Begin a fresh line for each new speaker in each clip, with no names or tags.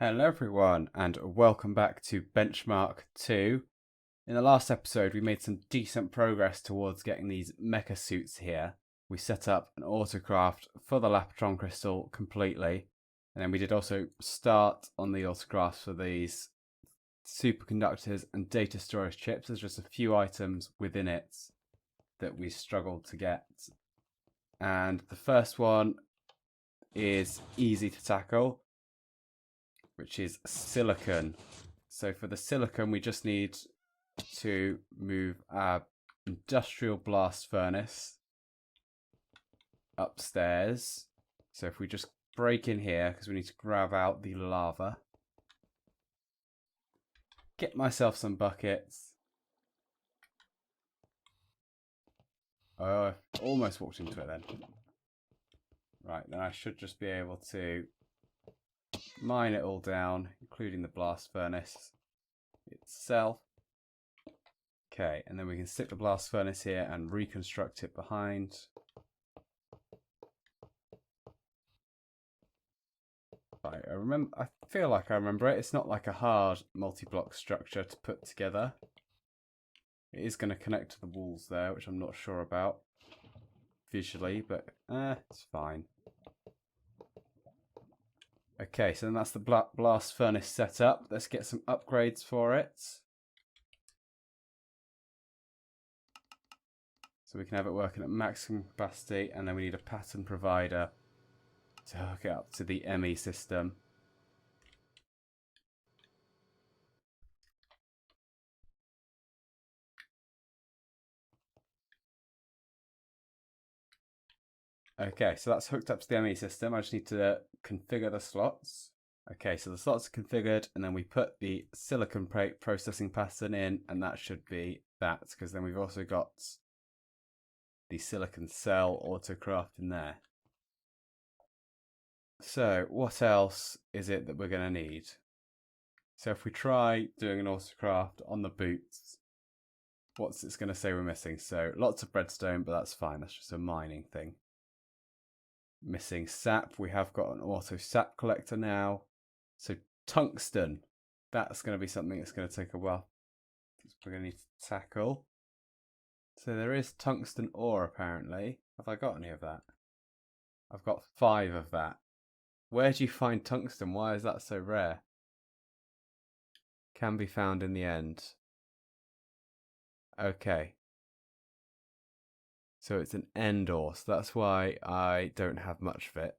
Hello everyone and welcome back to Benchmark 2. In the last episode we made some decent progress towards getting these mecha suits here. We set up an autocraft for the Lapotron crystal completely, and then we did also start on the autocrafts for these superconductors and data storage chips. There's just a few items within it that we struggled to get, and the first one is easy to tackle, which is silicon. So for the silicon, we just need to move our industrial blast furnace upstairs. So if we just break in here, because we need to grab out the lava. Get myself some buckets. Oh, I almost walked into it then. Right, then I should just be able to mine it all down, including the blast furnace itself. Okay, and then we can stick the blast furnace here and reconstruct it behind. Right, I feel like I remember it. It's not like a hard multi-block structure to put together. It is going to connect to the walls there, which I'm not sure about visually, but it's fine. Okay, so then that's the blast furnace set up. Let's get some upgrades for it. So we can have it working at maximum capacity, and then we need a pattern provider to hook it up to the ME system. Okay, so that's hooked up to the ME system. I just need to configure the slots. Okay, so the slots are configured, and then we put the silicon processing pattern in, and that should be that, because then we've also got the silicon cell autocraft in there. So what else is it that we're going to need? So if we try doing an autocraft on the boots, what's it's going to say we're missing? So lots of redstone, but that's fine. That's just a mining thing. Missing sap. We have got an auto sap collector now. So tungsten. That's going to be something that's going to take a while. We're going to need to tackle. So there is tungsten ore apparently. Have I got any of that? I've got 5 of that. Where do you find tungsten? Why is that so rare? Can be found in the end. Okay. So it's an end ore, so that's why I don't have much of it.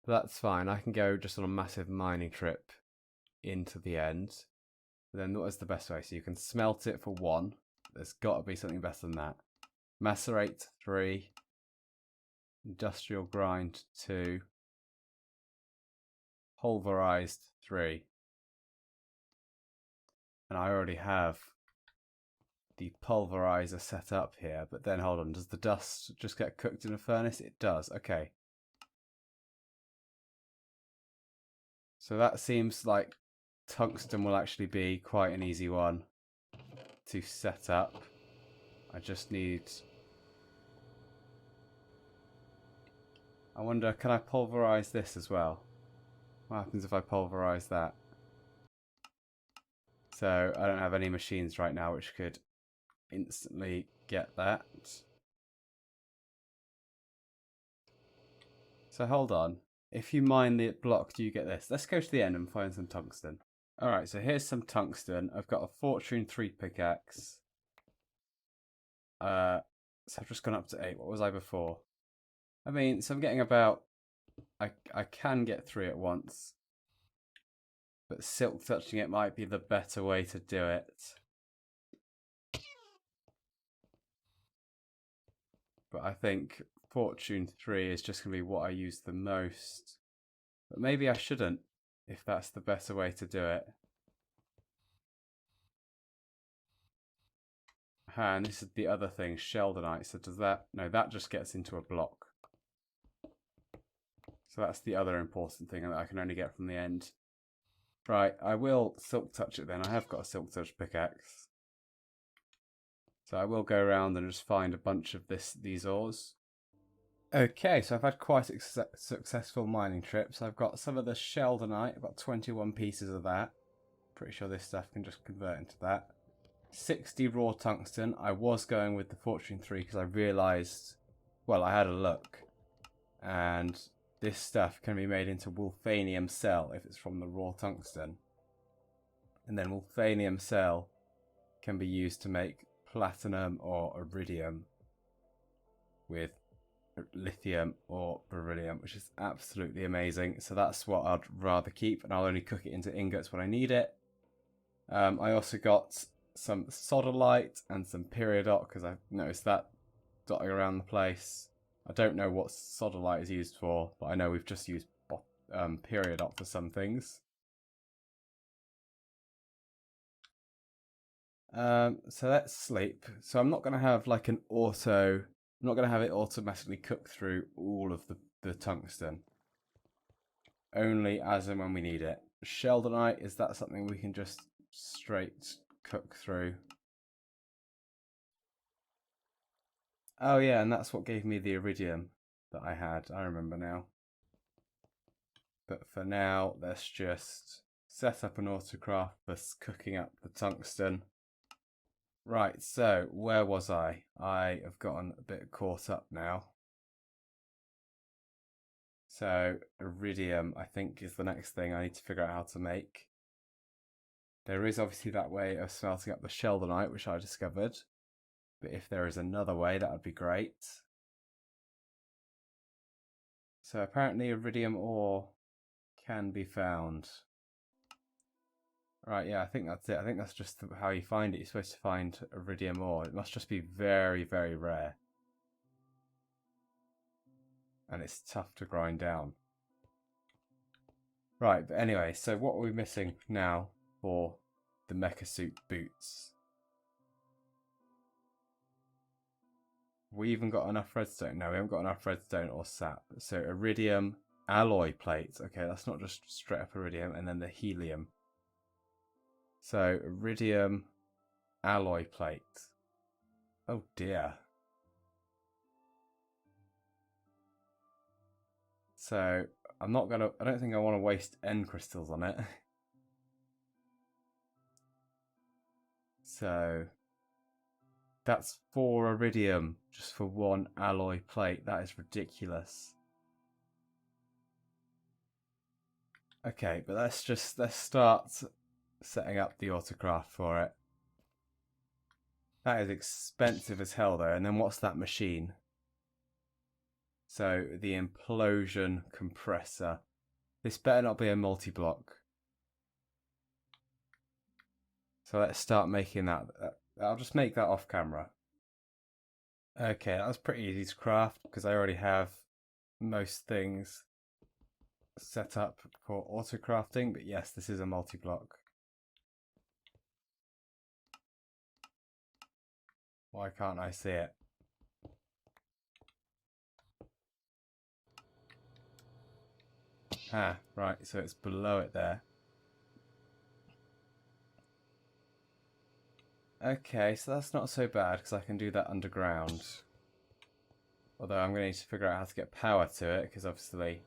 But that's fine. I can go just on a massive mining trip into the end. But then what is the best way? So you can smelt it for 1. There's got to be something better than that. Macerate 3. Industrial grind 2. Pulverized 3. And I already have the pulverizer set up here, but then hold on, does the dust just get cooked in a furnace? It does. Okay. So that seems like tungsten will actually be quite an easy one to set up. I just need... I wonder, can I pulverize this as well? What happens if I pulverize that? So I don't have any machines right now which could instantly get that. So hold on. If you mine the block, do you get this? Let's go to the end and find some tungsten. Alright, so here's some tungsten. I've got a Fortune 3 pickaxe. So I've just gone up to 8. What was I before? I mean, so I'm getting about... I can get 3 at once. But silk touching it might be the better way to do it. But I think Fortune 3 is just going to be what I use the most. But maybe I shouldn't, if that's the better way to do it. And this is the other thing, Sheldonite. So does that... No, that just gets into a block. So that's the other important thing that I can only get from the end. Right, I will silk touch it then. I have got a silk touch pickaxe. So I will go around and just find a bunch of these ores. Okay, so I've had quite a successful mining trip. So I've got some of the sheldonite. I've got 21 pieces of that. Pretty sure this stuff can just convert into that. 60 raw tungsten. I was going with the Fortune 3 because I realised, well, I had a look, and this stuff can be made into wolfanium cell if it's from the raw tungsten. And then wolfanium cell can be used to make platinum or iridium with lithium or beryllium, which is absolutely amazing. So that's what I'd rather keep, and I'll only cook it into ingots when I need it. I also got some sodalite and some periodot because I've noticed that dotting around the place. I don't know what sodalite is used for, but I know we've just used periodot for some things. So let's sleep. So I'm not going to have like an auto, I'm not going to have it automatically cook through all of the tungsten. Only as and when we need it. Sheldonite, is that something we can just straight cook through? Oh yeah, and that's what gave me the iridium that I had. I remember now. But for now, let's just set up an autocraft for cooking up the tungsten. Right, so where was I? I have gotten a bit caught up now. So iridium, I think, is the next thing I need to figure out how to make. There is obviously that way of smelting up the sheldonite, which I discovered. But if there is another way, that would be great. So apparently Iridium Ore can be found. Right, yeah, I think that's it. I think that's just how you find it. You're supposed to find Iridium Ore. It must just be very, very rare. And it's tough to grind down. Right, but anyway, so what are we missing now for the mecha suit boots? We even got enough redstone? No, we haven't got enough redstone or sap. So Iridium Alloy plates. Okay, that's not just straight up Iridium. And then the helium. So Iridium Alloy plate. Oh dear. So I don't think I want to waste end crystals on it. So that's 4 iridium just for 1 alloy plate. That is ridiculous. Okay, but let's start setting up the autocraft for it. That is expensive as hell though. And then what's that machine? So the Implosion Compressor. This better not be a multi-block. So let's start making that. I'll just make that off camera. Okay, that was pretty easy to craft because I already have most things set up for auto crafting. But yes, this is a multi-block. Why can't I see it? Ah, right, so it's below it there. Okay, so that's not so bad because I can do that underground. Although I'm going to need to figure out how to get power to it because obviously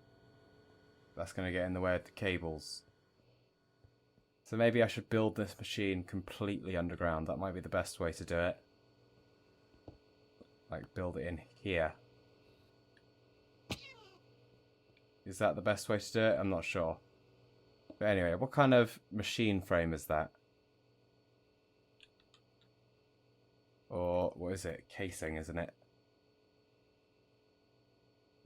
that's going to get in the way of the cables. So maybe I should build this machine completely underground. That might be the best way to do it. Like build it in here. Is that the best way to do it? I'm not sure. But anyway, what kind of machine frame is that? Or what is it? Casing, isn't it?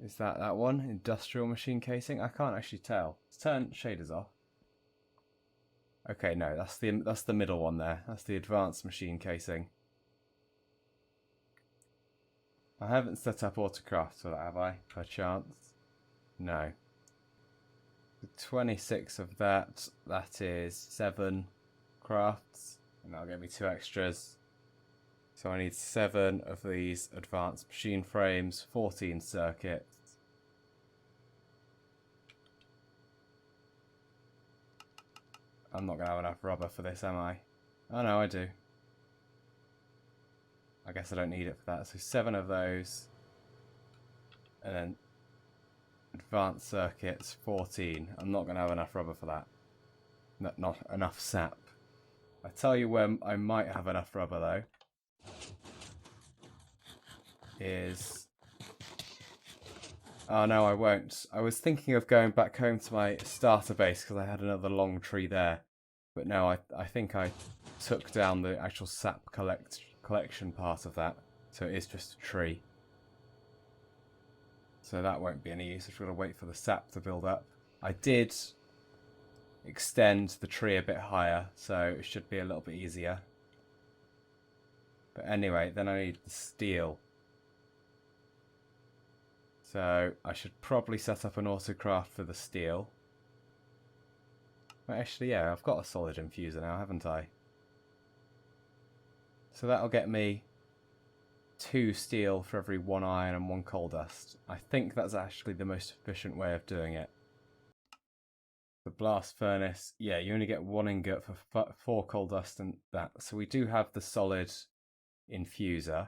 Is that one? Industrial machine casing? I can't actually tell. Let's turn shaders off. Okay, no, that's the middle one there. That's the advanced machine casing. I haven't set up autocraft for that, have I? Per chance? No. 26 of that. That is 7 crafts. And that'll get me 2 extras. So I need 7 of these advanced machine frames, 14 circuits. I'm not going to have enough rubber for this, am I? Oh no, I do. I guess I don't need it for that. So 7 of those. And then advanced circuits, 14. I'm not going to have enough rubber for that. Not enough sap. I tell you when I might have enough rubber though. Is... Oh no, I won't. I was thinking of going back home to my starter base because I had another long tree there. But no, I think I took down the actual sap collection part of that. So it is just a tree. So that won't be any use. I've got to wait for the sap to build up. I did extend the tree a bit higher, so it should be a little bit easier. But anyway, then I need the steel. So I should probably set up an autocraft for the steel. Well, actually, yeah, I've got a solid infuser now, haven't I? So that'll get me 2 steel for every 1 iron and 1 coal dust. I think that's actually the most efficient way of doing it. The blast furnace, yeah, you only get 1 ingot for 4 coal dust and that. So we do have the solid infuser.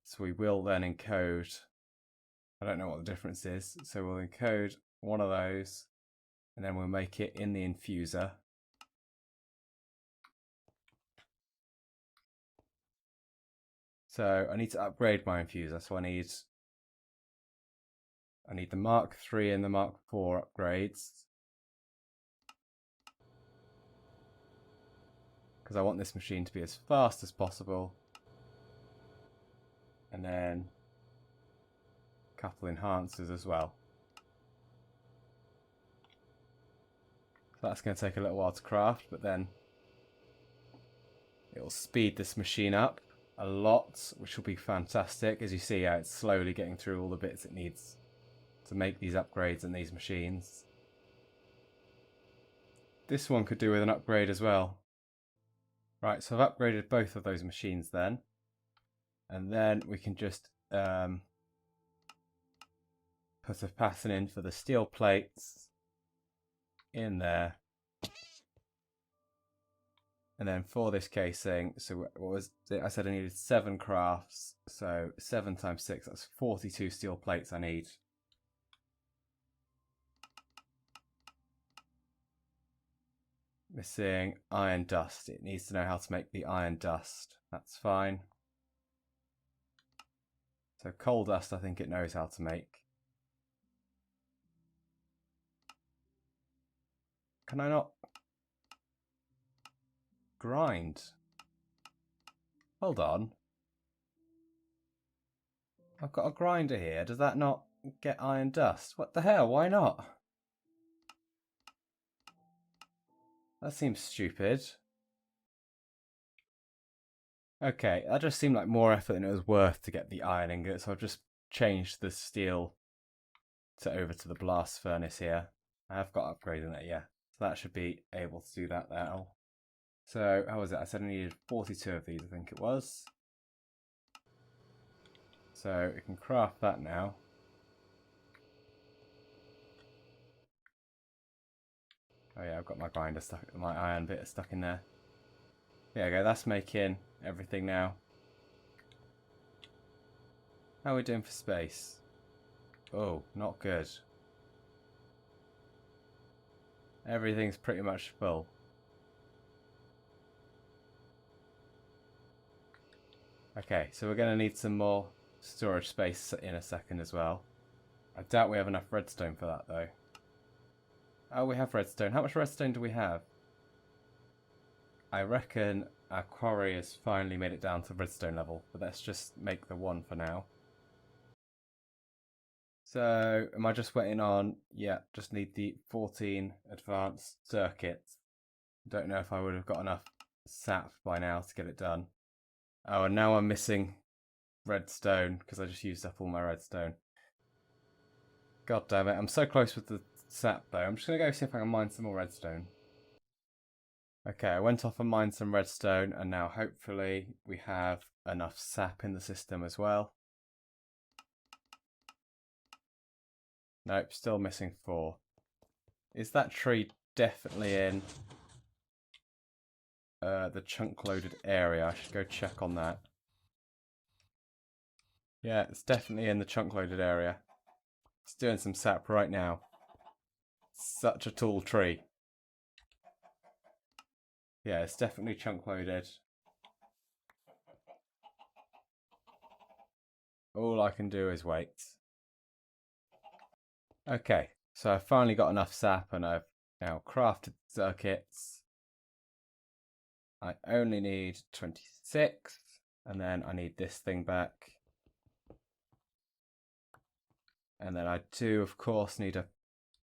So we will then encode, I don't know what the difference is, so we'll encode one of those and then we'll make it in the infuser. So I need to upgrade my infuser, so I need the Mark III and the Mark IV upgrades. Because I want this machine to be as fast as possible. And then a couple enhancers as well. So that's going to take a little while to craft, but then it will speed this machine up a lot, which will be fantastic. As you see, it's slowly getting through all the bits it needs to make these upgrades in these machines. This one could do with an upgrade as well. Right, so I've upgraded both of those machines then. And then we can just put a pattern in for the steel plates in there. And then for this casing, so what was it? I said I needed 7 crafts. So 7 times 6, that's 42 steel plates I need. Missing iron dust. It needs to know how to make the iron dust. That's fine. So coal dust I think it knows how to make. Can I not grind? Hold on. I've got a grinder here. Does that not get iron dust? What the hell? Why not? That seems stupid. Okay, that just seemed like more effort than it was worth to get the iron ingot, so I've just changed the steel over to the blast furnace here. I have got upgrading that, yeah. So that should be able to do that now. So, how was it? I said I needed 42 of these, I think it was. So, we can craft that now. Oh yeah, I've got my grinder stuck, my iron bit stuck in there. There we go, that's making everything now. How are we doing for space? Oh, not good. Everything's pretty much full. Okay, so we're going to need some more storage space in a second as well. I doubt we have enough redstone for that though. Oh, we have redstone. How much redstone do we have? I reckon our quarry has finally made it down to redstone level, but let's just make the 1 for now. So, am I just waiting on... Yeah, just need the 14 advanced circuits. Don't know if I would have got enough sap by now to get it done. Oh, and now I'm missing redstone because I just used up all my redstone. God damn it, I'm so close with the sap though. I'm just going to go see if I can mine some more redstone. Okay, I went off and mined some redstone and now hopefully we have enough sap in the system as well. Nope, still missing 4. Is that tree definitely in the chunk loaded area? I should go check on that. Yeah, it's definitely in the chunk loaded area. It's doing some sap right now. Such a tall tree. Yeah, it's definitely chunk loaded. All I can do is wait. Okay, so I've finally got enough sap and I've now crafted circuits. I only need 26 and then I need this thing back. And then I do, of course, need a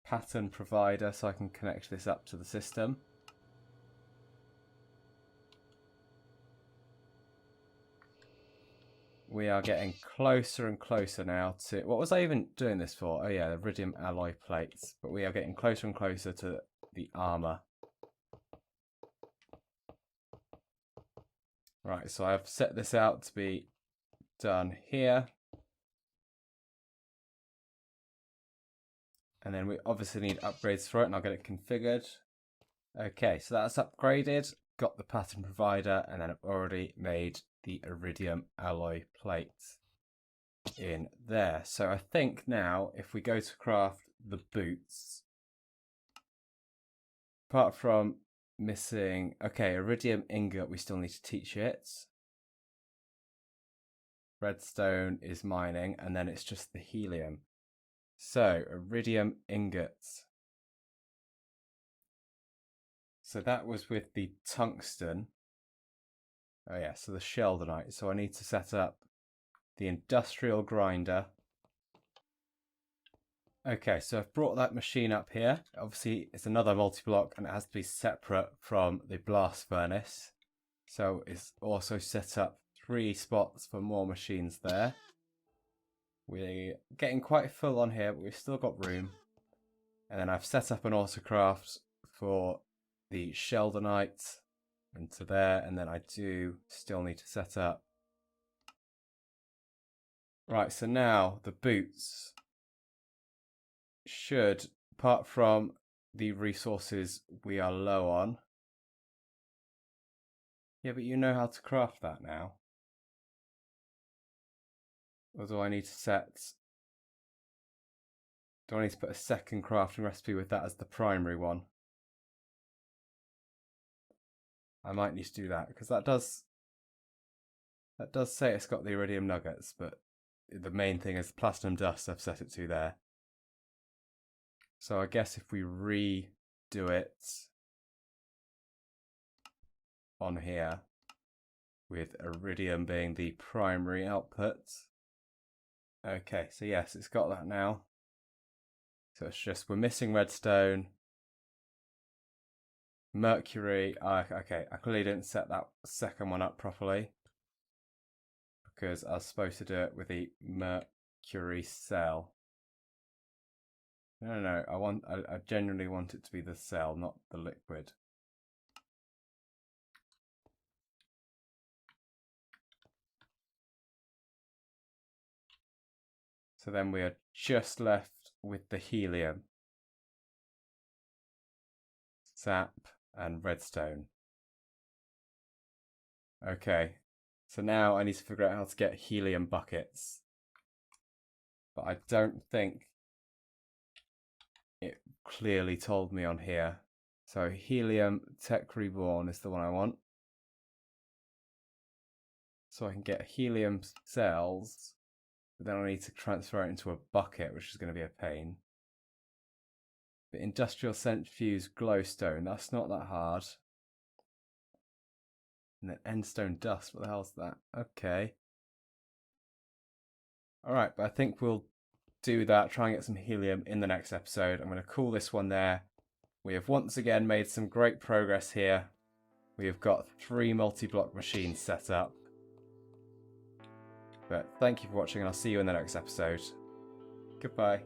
pattern provider so I can connect this up to the system. We are getting closer and closer now to... What was I even doing this for? Oh yeah, the Iridium Alloy plates. But we are getting closer and closer to the armor. Right, so I've set this out to be done here. And then we obviously need upgrades for it, and I'll get it configured. Okay, so that's upgraded. Got the pattern provider, and then I've already made the Iridium Alloy plate in there. So I think now, if we go to craft the boots, apart from missing... Okay, Iridium Ingot, we still need to teach it. Redstone is mining, and then it's just the helium. So, Iridium Ingots. So that was with the tungsten. Oh yeah, so the sheldonite. So I need to set up the industrial grinder. Okay, so I've brought that machine up here. Obviously, it's another multi-block and it has to be separate from the blast furnace. So it's also set up 3 spots for more machines there. We're getting quite full on here, but we've still got room. And then I've set up an autocraft for the sheldonite into there, and then I do still need to set up. Right, so now the boots should, apart from the resources we are low on. Yeah, but you know how to craft that now. Or do I need to set... Do I need to put a second crafting recipe with that as the primary one? I might need to do that, because that does say it's got the iridium nuggets, but the main thing is platinum dust. I've set it to there. So I guess if we redo it on here, with iridium being the primary output. Okay, so yes, it's got that now. So it's just, we're missing redstone. Mercury, okay, I clearly didn't set that second one up properly, because I was supposed to do it with the mercury cell. No, I genuinely want it to be the cell, not the liquid. So then we are just left with the helium, sap, and redstone. Okay, so now I need to figure out how to get helium buckets. But I don't think it clearly told me on here. So helium tech reborn is the one I want. So I can get helium cells, but then I need to transfer it into a bucket, which is going to be a pain. But industrial centrifuge glowstone, that's not that hard. And then endstone dust, what the hell's that? Okay. Alright, but I think we'll do that, try and get some helium in the next episode. I'm going to call this one there. We have once again made some great progress here. We have got 3 multi-block machines set up. But thank you for watching, and I'll see you in the next episode. Goodbye.